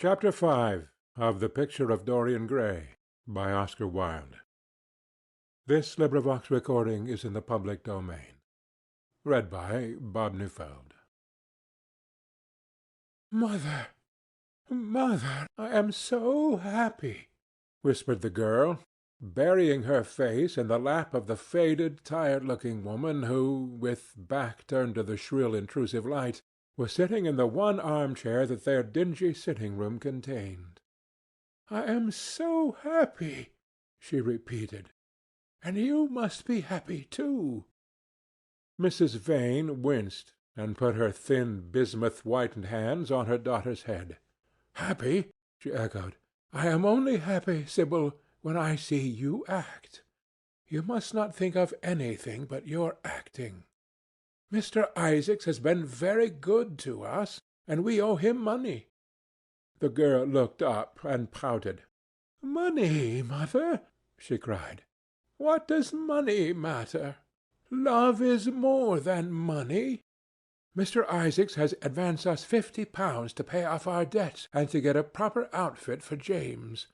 Chapter 5 of The Picture of Dorian Gray by Oscar Wilde. This recording is in the public domain. Read by Bob Neufeld. "Mother, mother, I am so happy," whispered the girl, burying her face in the lap of the faded, tired-looking woman who, with back turned to the shrill, intrusive light, was sitting in the one armchair that their dingy sitting-room contained. "I am so happy," she repeated. "And you must be happy too." Mrs. Vane winced and put her thin, bismuth-whitened hands on her daughter's head. "Happy?" she echoed. "I am only happy, Sibyl, when I see you act. You must not think of anything but your acting. Mr. Isaacs has been very good to us, and we owe him money." The girl looked up and pouted. "Money, mother!" she cried. "What does money matter? Love is more than money. Mr. Isaacs has advanced us £50 to pay off our debts and to get a proper outfit for James.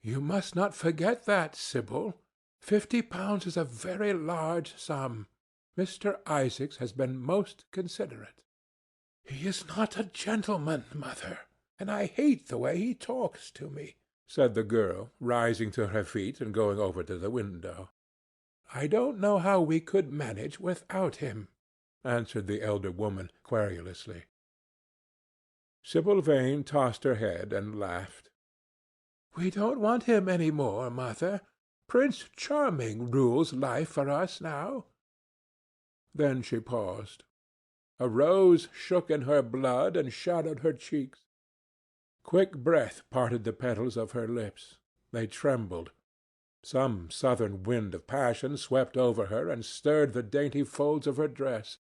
You must not forget that, Sibyl. £50 is a very large sum. Mr. Isaacs has been most considerate." "He is not a gentleman, mother, and I hate the way he talks to me," said the girl, rising to her feet and going over to the window. "I don't know how we could manage without him," answered the elder woman querulously. Sibyl Vane tossed her head and laughed. "We don't want him any more, mother. Prince Charming rules life for us now." Then she paused. A rose shook in her blood and shadowed her cheeks. Quick breath parted the petals of her lips. They trembled. Some southern wind of passion swept over her and stirred the dainty folds of her dress.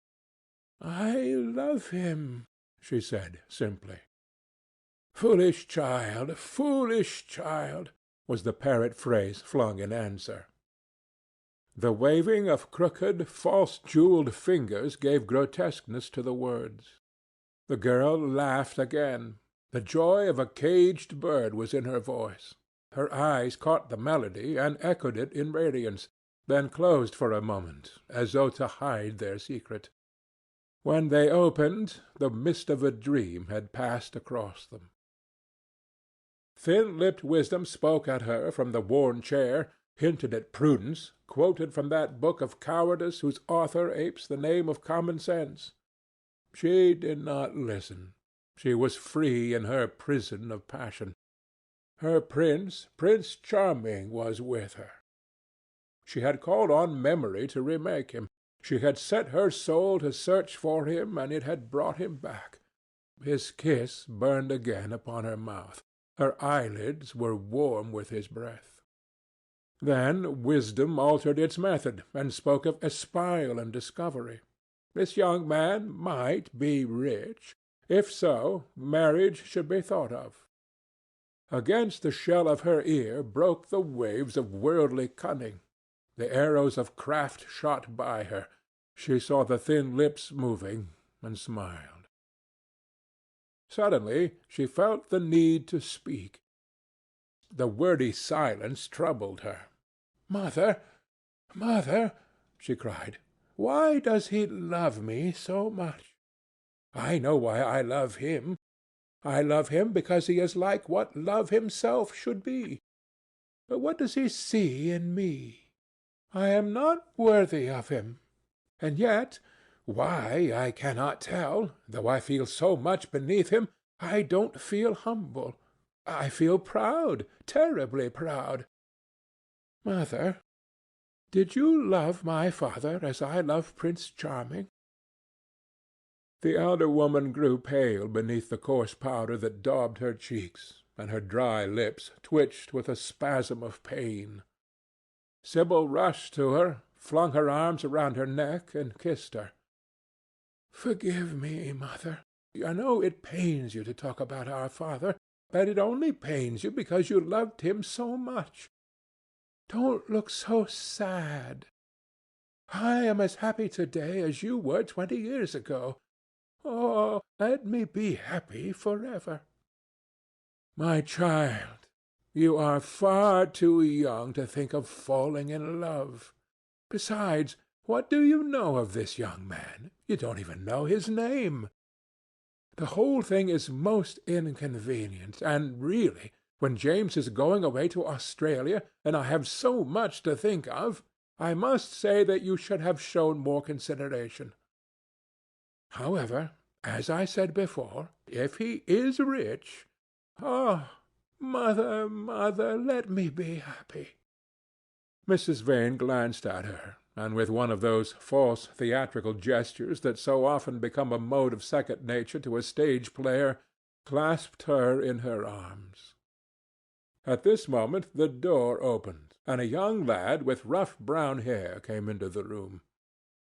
"I love him," she said simply. "Foolish child, was the parrot phrase flung in answer. The waving of crooked, false-jewelled fingers gave grotesqueness to the words. The girl laughed again. The joy of a caged bird was in her voice. Her eyes caught the melody and echoed it in radiance, then closed for a moment, as though to hide their secret. When they opened, the mist of a dream had passed across them. Thin-lipped wisdom spoke at her from the worn chair, hinted at prudence, quoted from that book of cowardice whose author apes the name of common sense. She did not listen. She was free in her prison of passion. Her Prince Charming, was with her. She had called on memory to remake him. She had set her soul to search for him, and it had brought him back. His kiss burned again upon her mouth. Her eyelids were warm with his breath. Then wisdom altered its method, and spoke of espial and discovery. This young man might be rich. If so, marriage should be thought of. Against the shell of her ear broke the waves of worldly cunning. The arrows of craft shot by her. She saw the thin lips moving, and smiled. Suddenly she felt the need to speak. The wordy silence troubled her. "Mother, mother," she cried, "why does he love me so much? I know why I love him. I love him because he is like what love himself should be. But what does he see in me? I am not worthy of him. And yet, why I cannot tell, though I feel so much beneath him, I don't feel humble. I feel proud, terribly proud. Mother, did you love my father as I love Prince Charming?" The elder woman grew pale beneath the coarse powder that daubed her cheeks, and her dry lips twitched with a spasm of pain. Sibyl rushed to her, flung her arms around her neck, and kissed her. "Forgive me, mother. I know it pains you to talk about our father, but it only pains you because you loved him so much. Don't look so sad. I am as happy to-day as you were 20 years ago. Oh, let me be happy forever." My child, you are far too young to think of falling in love. Besides, what do you know of this young man? You don't even know his name. The whole thing is most inconvenient, and really, when James is going away to Australia, and I have so much to think of, I must say that you should have shown more consideration. However, as I said before, if he is rich— Ah, mother, mother, let me be happy." Mrs. Vane glanced at her, and with one of those false theatrical gestures that so often become a mode of second nature to a stage player, clasped her in her arms. At this moment the door opened, and a young lad with rough brown hair came into the room.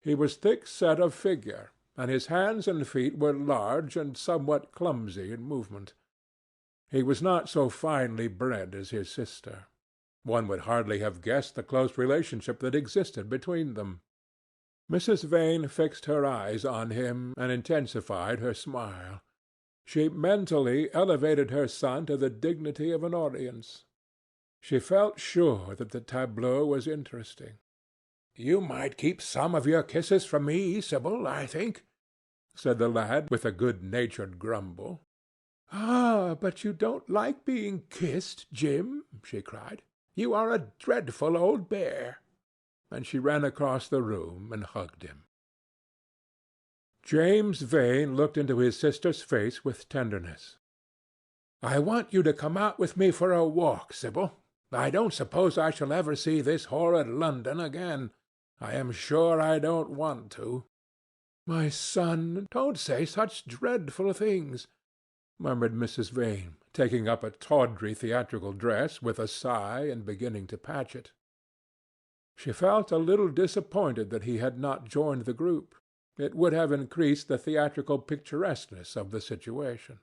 He was thick-set of figure, and his hands and feet were large and somewhat clumsy in movement. He was not so finely bred as his sister. One would hardly have guessed the close relationship that existed between them. Mrs. Vane fixed her eyes on him and intensified her smile. She mentally elevated her son to the dignity of an audience. She felt sure that the tableau was interesting. "You might keep some of your kisses from me, Sibyl, I think," said the lad with a good-natured grumble. "Ah, but you don't like being kissed, Jim," she cried. "You are a dreadful old bear." And she ran across the room and hugged him. James Vane looked into his sister's face with tenderness. "I want you to come out with me for a walk, Sibyl. I don't suppose I shall ever see this horrid London again. I am sure I don't want to." "My son, don't say such dreadful things," murmured Mrs. Vane, taking up a tawdry theatrical dress with a sigh and beginning to patch it. She felt a little disappointed that he had not joined the group. It would have increased the theatrical picturesqueness of the situation.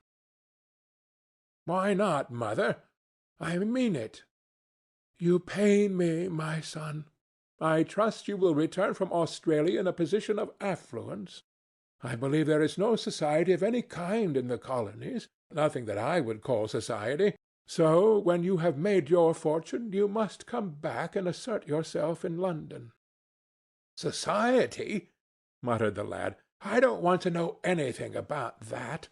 "Why not, mother? I mean it." "You pain me, my son. I trust you will return from Australia in a position of affluence. I believe there is no society of any kind in the colonies, nothing that I would call society. So when you have made your fortune, you must come back and assert yourself in London." "Society?" muttered the lad. "I don't want to know anything about that.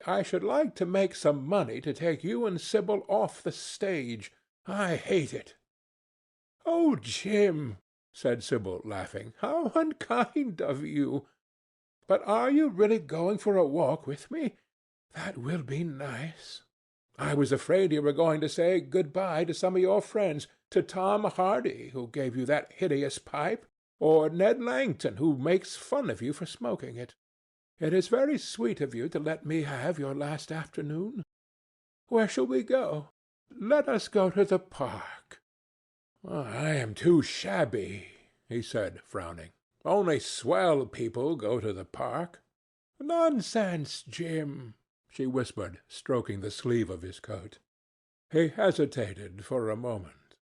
I should like to make some money to take you and Sibyl off the stage. I hate it." "Oh, Jim," said Sibyl, laughing, "how unkind of you! But are you really going for a walk with me? That will be nice. I was afraid you were going to say good-bye to some of your friends, to Tom Hardy, who gave you that hideous pipe, or Ned Langton, who makes fun of you for smoking it. It is very sweet of you to let me have your last afternoon. Where shall we go? Let us go to the park." "I am too shabby," he said, frowning. "Only swell people go to the park." "Nonsense, Jim," she whispered, stroking the sleeve of his coat. He hesitated for a moment.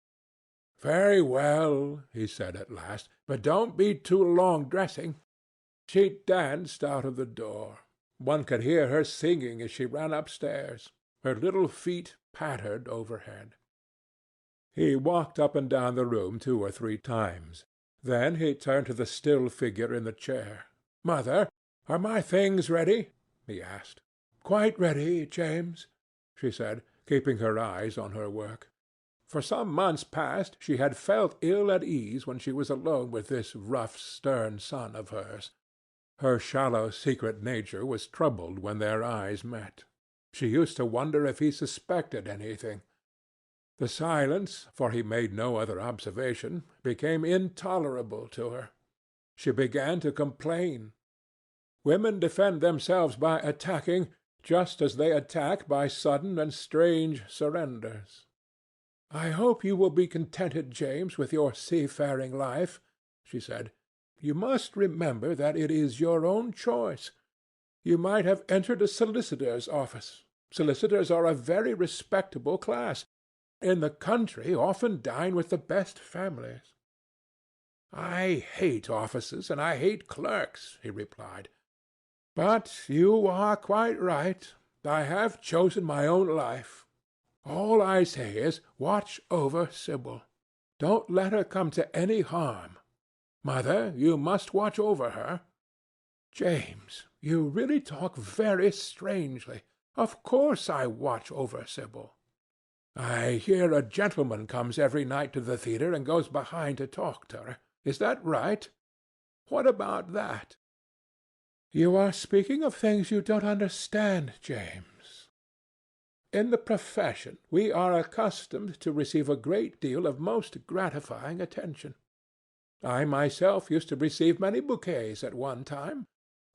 "Very well," he said at last, "but don't be too long dressing." She danced out of the door. One could hear her singing as she ran upstairs. Her little feet pattered overhead. He walked up and down the room 2 or 3 times. Then he turned to the still figure in the chair. "Mother, are my things ready?" he asked. "Quite ready, James," she said, keeping her eyes on her work. For some months past she had felt ill at ease when she was alone with this rough, stern son of hers. Her shallow, secret nature was troubled when their eyes met. She used to wonder if he suspected anything. The silence, for he made no other observation, became intolerable to her. She began to complain. Women defend themselves by attacking, just as they attack by sudden and strange surrenders. "I hope you will be contented, James, with your seafaring life," she said. "You must remember that it is your own choice. You might have entered a solicitor's office. Solicitors are a very respectable class. In the country often dine with the best families." "I hate offices and I hate clerks," he replied. "But you are quite right. I have chosen my own life. All I say is, watch over Sibyl. Don't let her come to any harm. Mother, you must watch over her. James, you really talk very strangely. Of course I watch over Sibyl. I hear a gentleman comes every night to the theatre and goes behind to talk to her. Is that right? What about that? You are speaking of things you don't understand, James. In the profession we are accustomed to receive a great deal of most gratifying attention. I myself used to receive many bouquets at one time.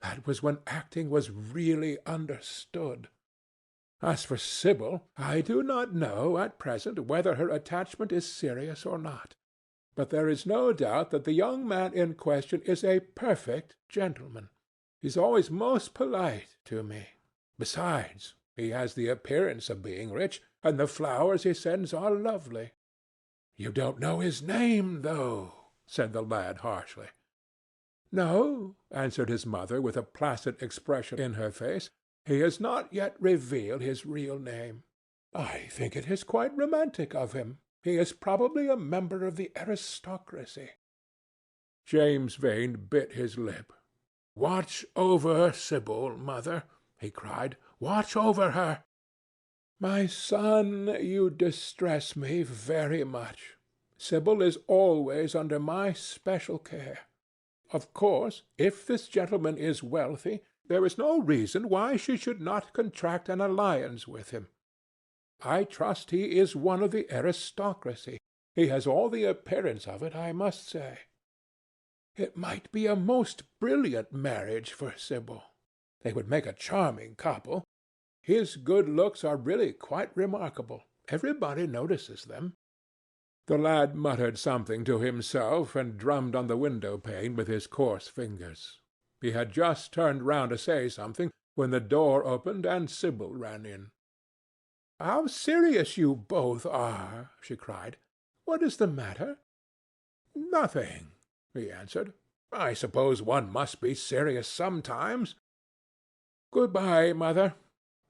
That was when acting was really understood. As for Sibyl, I do not know at present whether her attachment is serious or not, but there is no doubt that the young man in question is a perfect gentleman. He's always most polite to me. Besides, he has the appearance of being rich, and the flowers he sends are lovely. You don't know his name, though, said the lad harshly. No, answered his mother with a placid expression in her face. He has not yet revealed his real name. I think it is quite romantic of him. He is probably a member of the aristocracy. James Vane bit his lip. Watch over Sibyl, mother, he cried. Watch over her. My son, you distress me very much. Sibyl is always under my special care. Of course, if this gentleman is wealthy, there is no reason why she should not contract an alliance with him. I trust he is one of the aristocracy. He has all the appearance of it, I must say. It might be a most brilliant marriage for Sibyl. They would make a charming couple. His good looks are really quite remarkable. Everybody notices them. The lad muttered something to himself and drummed on the window-pane with his coarse fingers. He had just turned round to say something when the door opened and Sibyl ran in. "How serious you both are!" she cried. "What is the matter?" "Nothing," he answered. "I suppose one must be serious sometimes. Good-bye, mother.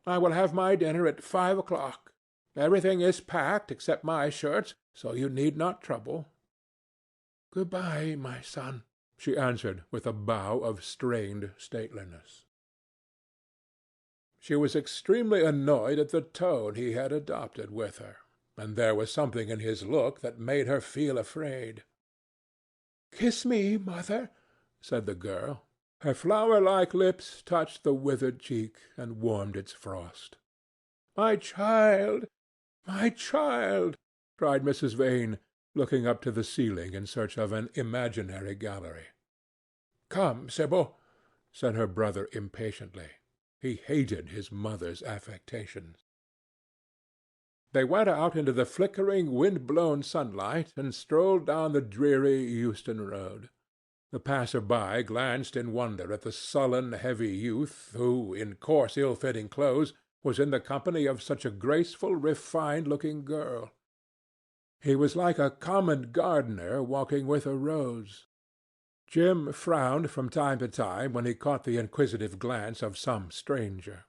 I will have my dinner at 5 o'clock. Everything is packed except my shirts, so you need not trouble." "Good-bye, my son," she answered with a bow of strained stateliness. She was extremely annoyed at the tone he had adopted with her, and there was something in his look that made her feel afraid. "Kiss me, mother," said the girl. Her flower-like lips touched the withered cheek and warmed its frost. "My child, my child!" cried Mrs. Vane, looking up to the ceiling in search of an imaginary gallery. "Come, Sibyl," said her brother impatiently. He hated his mother's affectations. They went out into the flickering, wind-blown sunlight and strolled down the dreary Euston Road. The passer-by glanced in wonder at the sullen, heavy youth who, in coarse, ill-fitting clothes, was in the company of such a graceful, refined-looking girl. He was like a common gardener walking with a rose. Jim frowned from time to time when he caught the inquisitive glance of some stranger.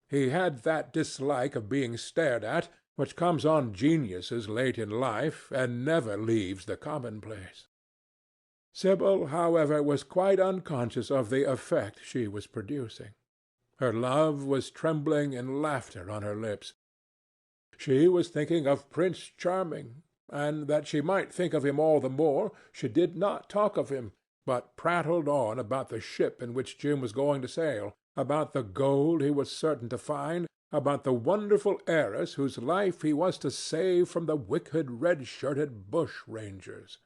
He had that dislike of being stared at which comes on geniuses late in life and never leaves the commonplace. Sibyl, however, was quite unconscious of the effect she was producing. Her love was trembling in laughter on her lips. She was thinking of Prince Charming, and that she might think of him all the more, she did not talk of him, but prattled on about the ship in which Jim was going to sail, about the gold he was certain to find, about the wonderful heiress whose life he was to save from the wicked red-shirted bushrangers.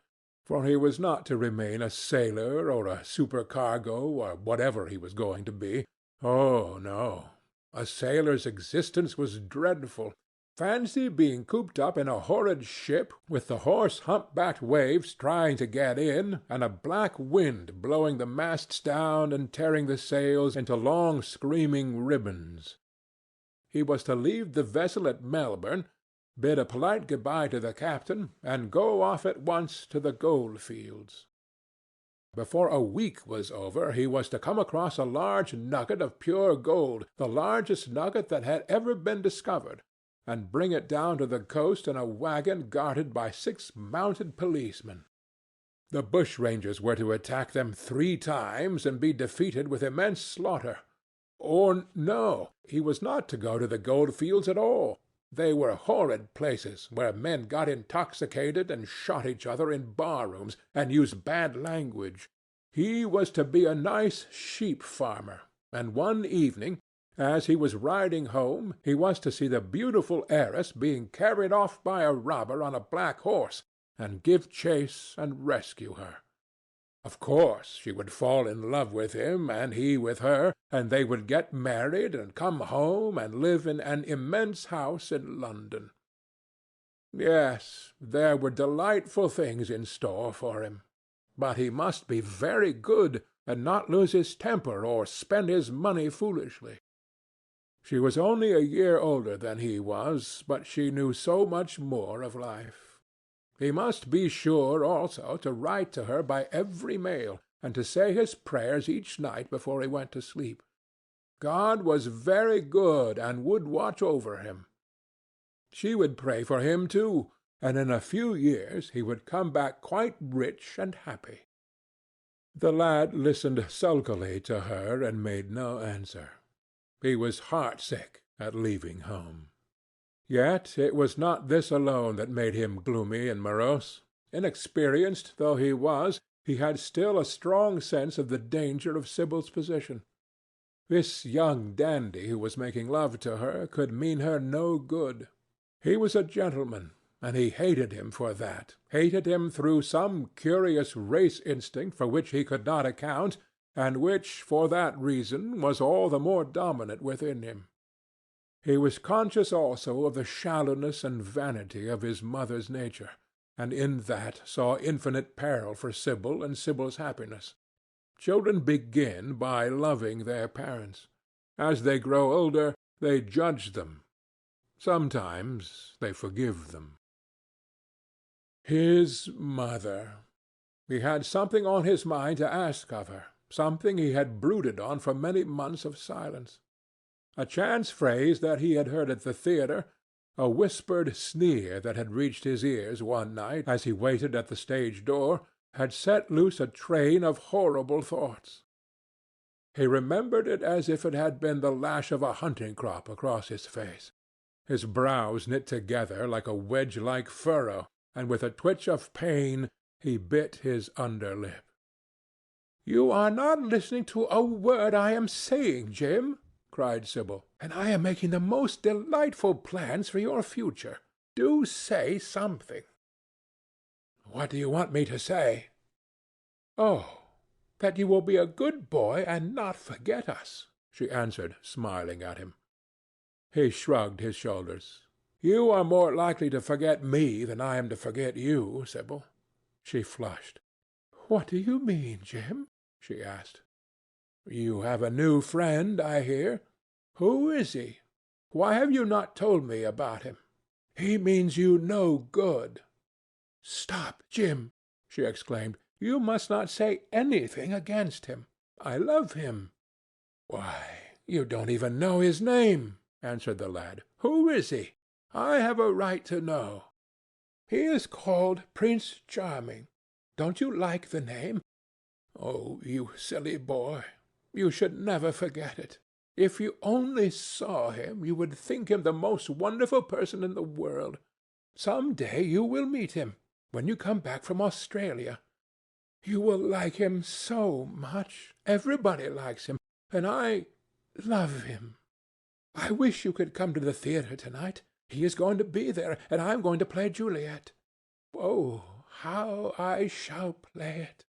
For he was not to remain a sailor or a supercargo or whatever he was going to be. Oh, no. A sailor's existence was dreadful. Fancy being cooped up in a horrid ship with the hoarse hump-backed waves trying to get in, and a black wind blowing the masts down and tearing the sails into long screaming ribbons. He was to leave the vessel at Melbourne, bid a polite good-bye to the captain, and go off at once to the gold-fields. Before a week was over he was to come across a large nugget of pure gold, the largest nugget that had ever been discovered, and bring it down to the coast in a wagon guarded by 6 mounted policemen. The bushrangers were to attack them 3 times and be defeated with immense slaughter. Or no, he was not to go to the gold-fields at all. They were horrid places where men got intoxicated and shot each other in bar-rooms and used bad language. He was to be a nice sheep-farmer, and one evening, as he was riding home, he was to see the beautiful heiress being carried off by a robber on a black horse, and give chase and rescue her. Of course she would fall in love with him, and he with her, and they would get married and come home and live in an immense house in London. Yes, there were delightful things in store for him. But he must be very good and not lose his temper or spend his money foolishly. She was only a year older than he was, but she knew so much more of life. He must be sure also to write to her by every mail, and to say his prayers each night before he went to sleep. God was very good and would watch over him. She would pray for him too, and in a few years he would come back quite rich and happy. The lad listened sulkily to her and made no answer. He was heartsick at leaving home. Yet it was not this alone that made him gloomy and morose. Inexperienced though he was, he had still a strong sense of the danger of Sibyl's position. This young dandy who was making love to her could mean her no good. He was a gentleman, and he hated him for that, hated him through some curious race instinct for which he could not account, and which, for that reason, was all the more dominant within him. He was conscious also of the shallowness and vanity of his mother's nature, and in that saw infinite peril for Sibyl and Sibyl's happiness. Children begin by loving their parents. As they grow older, they judge them. Sometimes they forgive them. His mother. He had something on his mind to ask of her, something he had brooded on for many months of silence. A chance phrase that he had heard at the theatre, a whispered sneer that had reached his ears one night as he waited at the stage door, had set loose a train of horrible thoughts. He remembered it as if it had been the lash of a hunting crop across his face. His brows knit together like a wedge-like furrow, and with a twitch of pain he bit his under lip. "You are not listening to a word I am saying, Jim," cried Sibyl, "and I am making the most delightful plans for your future. Do say something." "What do you want me to say?" "Oh, that you will be a good boy and not forget us," she answered, smiling at him. He shrugged his shoulders. "You are more likely to forget me than I am to forget you, Sibyl." She flushed. "What do you mean, Jim?" she asked. "You have a new friend, I hear. Who is he? Why have you not told me about him? He means you no good." "Stop, Jim," she exclaimed. "You must not say anything against him. I love him." "Why, you don't even know his name," answered the lad. "Who is he? I have a right to know." "He is called Prince Charming. Don't you like the name? Oh, you silly boy, you should never forget it. If you only saw him, you would think him the most wonderful person in the world. Some day you will meet him, when you come back from Australia. You will like him so much. Everybody likes him, and I love him. I wish you could come to the theatre tonight. He is going to be there, and I am going to play Juliet. Oh, how I shall play it!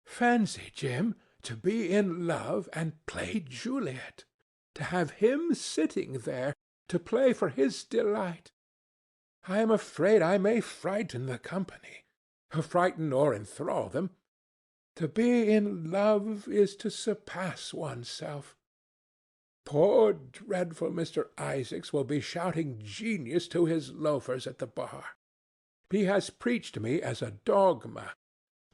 Fancy, Jim, to be in love and play Juliet, to have him sitting there, to play for his delight. I am afraid I may frighten the company, frighten or enthrall them. To be in love is to surpass oneself. Poor dreadful Mr. Isaacs will be shouting genius to his loafers at the bar. He has preached me as a dogma.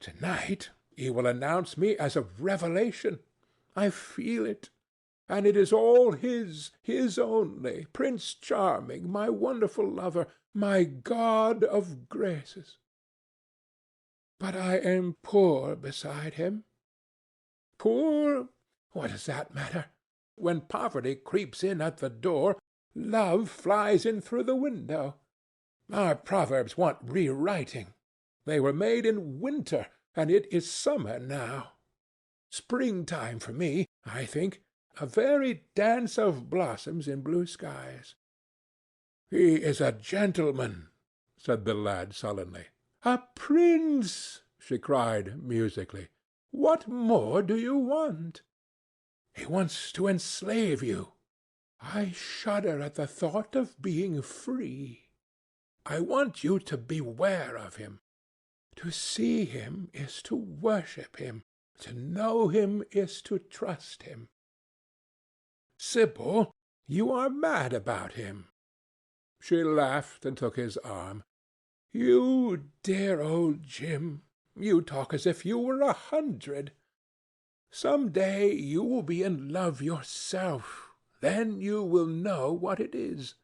To-night he will announce me as a revelation. I feel it. and it is all his only, Prince Charming, my wonderful lover, my god of graces. But I am poor beside him. Poor? What does that matter? When poverty creeps in at the door, love flies in through the window. Our proverbs want rewriting. They were made in winter, and it is summer now. Springtime for me, I think, a very dance of blossoms in blue skies. He is a gentleman, said the lad sullenly. A prince, she cried musically. What more do you want? He wants to enslave you. I shudder at the thought of being free. I want you to beware of him. To see him is to worship him. To know him is to trust him. Sibyl, you are mad about him. She laughed and took his arm. You dear old Jim, you talk as if you were 100. Some day you will be in love yourself. Then you will know what it is.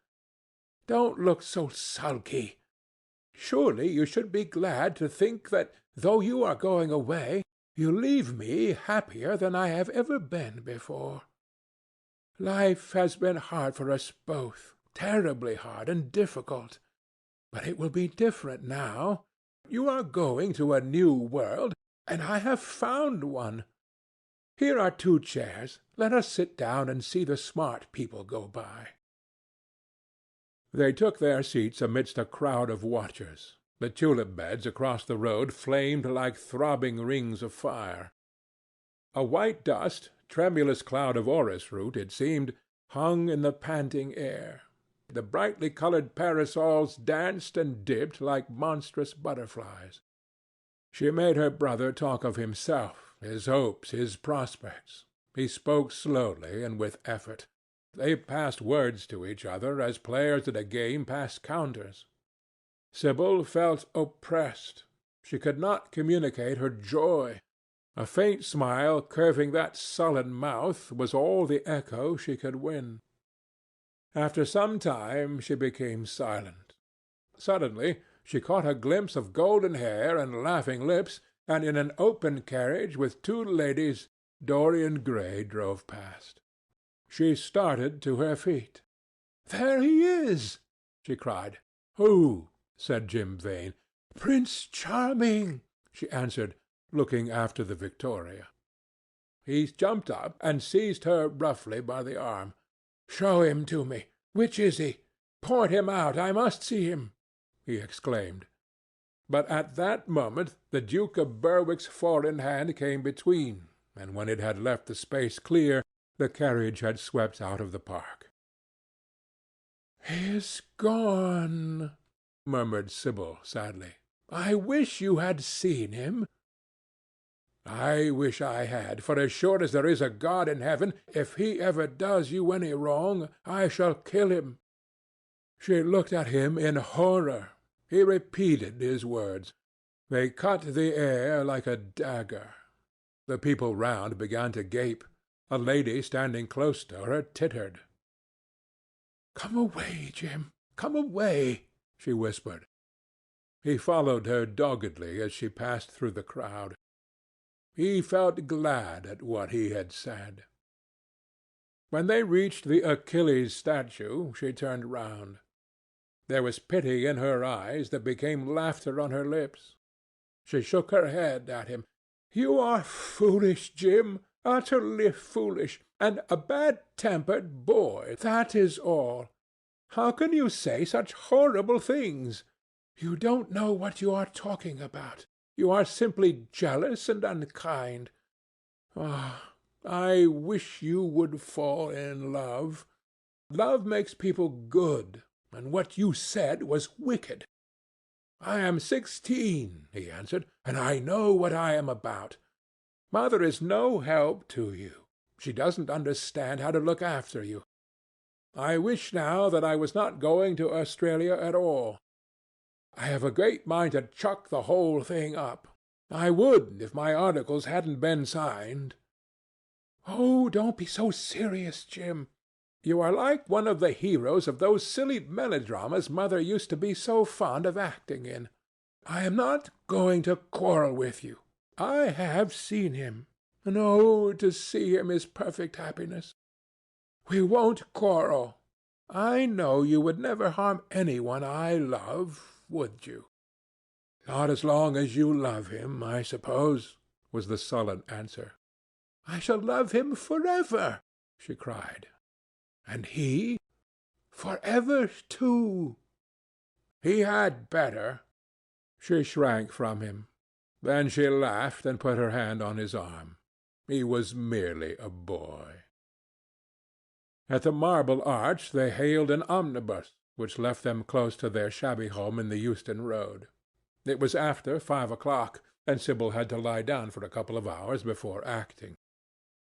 Don't look so sulky. Surely you should be glad to think that, though you are going away, you leave me happier than I have ever been before. Life has been hard for us both, terribly hard and difficult. But it will be different now. You are going to a new world, and I have found one. Here are 2 chairs. Let us sit down and see the smart people go by. They took their seats amidst a crowd of watchers. The tulip beds across the road flamed like throbbing rings of fire. A white dust, tremulous cloud of orris root, it seemed, hung in the panting air. The brightly coloured parasols danced and dipped like monstrous butterflies. She made her brother talk of himself, his hopes, his prospects. He spoke slowly and with effort. They passed words to each other as players at a game pass counters. Sibyl felt oppressed. She could not communicate her joy. A faint smile curving that sullen mouth was all the echo she could win. After some time she became silent. Suddenly she caught a glimpse of golden hair and laughing lips, and in an open carriage with 2 ladies Dorian Gray drove past. She started to her feet. "There he is!" she cried. "Who?" said Jim Vane. "Prince Charming," she answered, looking after the Victoria. He jumped up and seized her roughly by the arm. "Show him to me. Which is he? Point him out. I must see him," he exclaimed. But at that moment the Duke of Berwick's foreign hand came between, and when it had left the space clear, the carriage had swept out of the park. "He is gone," murmured Sibyl sadly. "I wish you had seen him." "I wish I had, for as sure as there is a God in heaven, if he ever does you any wrong, I shall kill him." She looked at him in horror. He repeated his words. They cut the air like a dagger. The people round began to gape. A lady standing close to her tittered. "Come away, Jim, come away," she whispered. He followed her doggedly as she passed through the crowd. He felt glad at what he had said. When they reached the Achilles statue, she turned round. There was pity in her eyes that became laughter on her lips. She shook her head at him. "You are foolish, Jim, utterly foolish, and a bad-tempered boy, that is all. How can you say such horrible things? You don't know what you are talking about. You are simply jealous and unkind. Ah, I wish you would fall in love. Love makes people good, and what you said was wicked." "I am 16, he answered, "and I know what I am about. Mother is no help to you. She doesn't understand how to look after you. I wish now that I was not going to Australia at all. I have a great mind to chuck the whole thing up. I would if my articles hadn't been signed." "Oh, don't be so serious, Jim. You are like one of the heroes of those silly melodramas mother used to be so fond of acting in. I am not going to quarrel with you. I have seen him, and oh, to see him is perfect happiness. We won't quarrel. I know you would never harm any one I love, would you?" "Not as long as you love him, I suppose," was the sullen answer. "I shall love him forever," she cried. "And he?" "Forever, too." "He had better." She shrank from him. Then she laughed and put her hand on his arm. He was merely a boy. At the Marble Arch they hailed an omnibus, which left them close to their shabby home in the Euston Road. It was after 5 o'clock, and Sibyl had to lie down for a couple of hours before acting.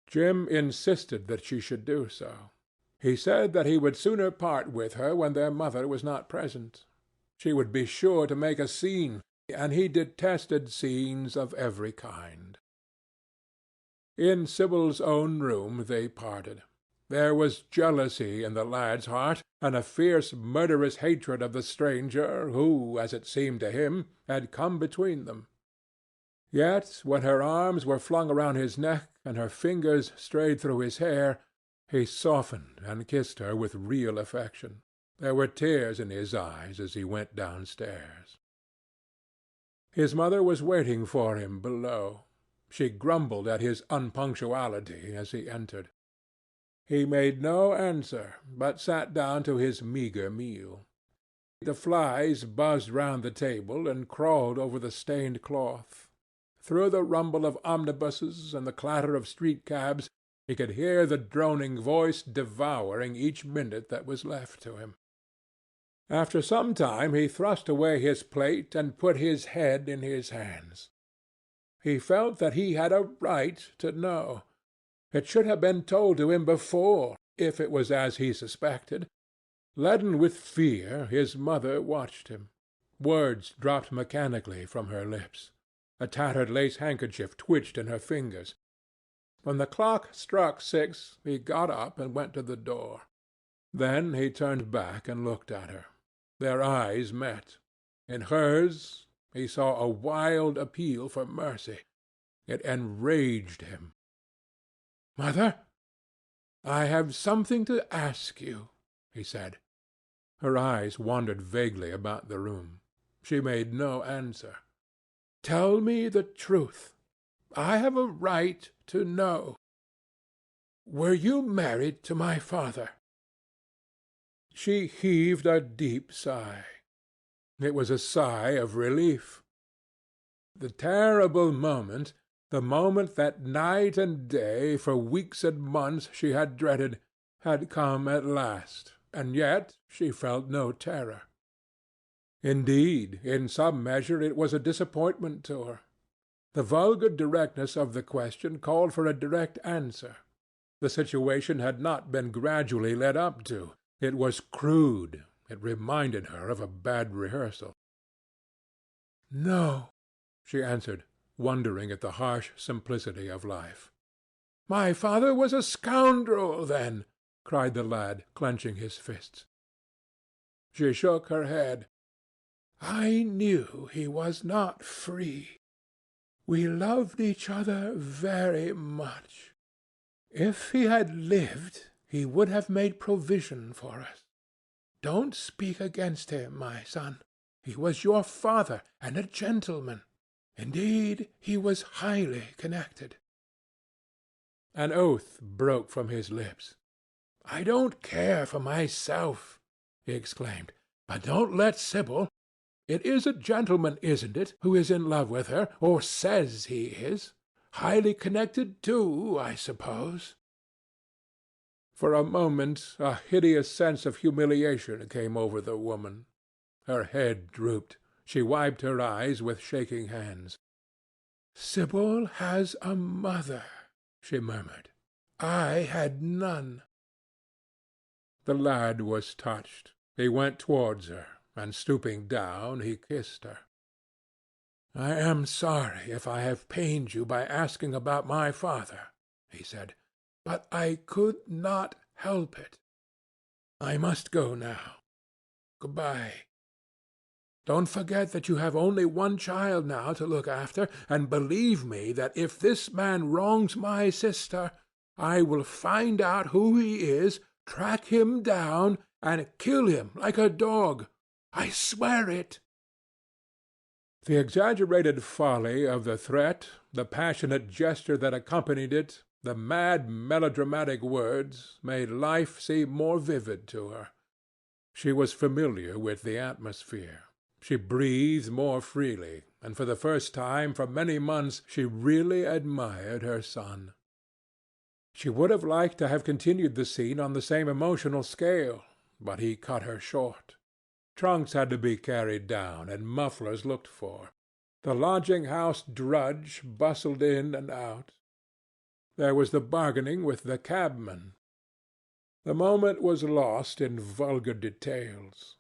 Jim insisted that she should do so. He said that he would sooner part with her when their mother was not present. She would be sure to make a scene, and he detested scenes of every kind. In Sibyl's own room they parted. There was jealousy in the lad's heart, and a fierce, murderous hatred of the stranger who, as it seemed to him, had come between them. Yet when her arms were flung around his neck and her fingers strayed through his hair, he softened and kissed her with real affection. There were tears in his eyes as he went downstairs. His mother was waiting for him below. She grumbled at his unpunctuality as he entered. He made no answer, but sat down to his meagre meal. The flies buzzed round the table and crawled over the stained cloth. Through the rumble of omnibuses and the clatter of street-cabs he could hear the droning voice devouring each minute that was left to him. After some time he thrust away his plate and put his head in his hands. He felt that he had a right to know. It should have been told to him before, if it was as he suspected. Leaden with fear, his mother watched him. Words dropped mechanically from her lips. A tattered lace handkerchief twitched in her fingers. When the clock struck 6, he got up and went to the door. Then he turned back and looked at her. Their eyes met. In hers he saw a wild appeal for mercy. It enraged him. "Mother, I have something to ask you," he said. Her eyes wandered vaguely about the room. She made no answer. "Tell me the truth. I have a right to know. Were you married to my father?" She heaved a deep sigh. It was a sigh of relief. The terrible moment, the moment that night and day, for weeks and months, she had dreaded, had come at last, and yet she felt no terror. Indeed, in some measure it was a disappointment to her. The vulgar directness of the question called for a direct answer. The situation had not been gradually led up to. It was crude. It reminded her of a bad rehearsal. "No," she answered, wondering at the harsh simplicity of life. "My father was a scoundrel, then," cried the lad, clenching his fists. She shook her head. "I knew he was not free. We loved each other very much. If he had lived, he would have made provision for us. Don't speak against him, my son. He was your father, and a gentleman. Indeed, he was highly connected." An oath broke from his lips. "I don't care for myself," he exclaimed, "but don't let Sibyl. It is a gentleman, isn't it, who is in love with her, or says he is? Highly connected, too, I suppose." For a moment a hideous sense of humiliation came over the woman. Her head drooped. She wiped her eyes with shaking hands. "Sibyl has a mother," she murmured. "I had none." The lad was touched. He went towards her, and stooping down, he kissed her. "I am sorry if I have pained you by asking about my father," he said. but I could not help it. I must go now. Good-bye. Don't forget that you have only one child now to look after, and believe me that if this man wrongs my sister, I will find out who he is, track him down, and kill him like a dog. I swear it." The exaggerated folly of the threat, the passionate gesture that accompanied it, the mad melodramatic words, made life seem more vivid to her. She was familiar with the atmosphere. She breathed more freely, and for the first time for many months she really admired her son. She would have liked to have continued the scene on the same emotional scale, but he cut her short. Trunks had to be carried down, and mufflers looked for. The lodging-house drudge bustled in and out. There was the bargaining with the cabman. The moment was lost in vulgar details.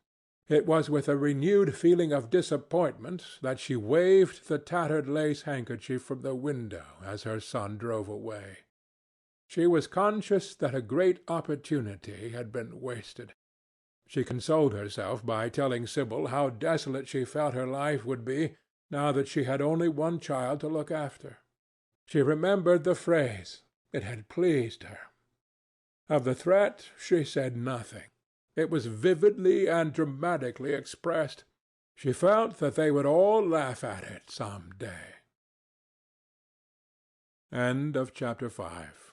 It was with a renewed feeling of disappointment that she waved the tattered lace handkerchief from the window as her son drove away. She was conscious that a great opportunity had been wasted. She consoled herself by telling Sibyl how desolate she felt her life would be now that she had only one child to look after. She remembered the phrase. It had pleased her. Of the threat she said nothing. It was vividly and dramatically expressed. She felt that they would all laugh at it some day. End of chapter 5.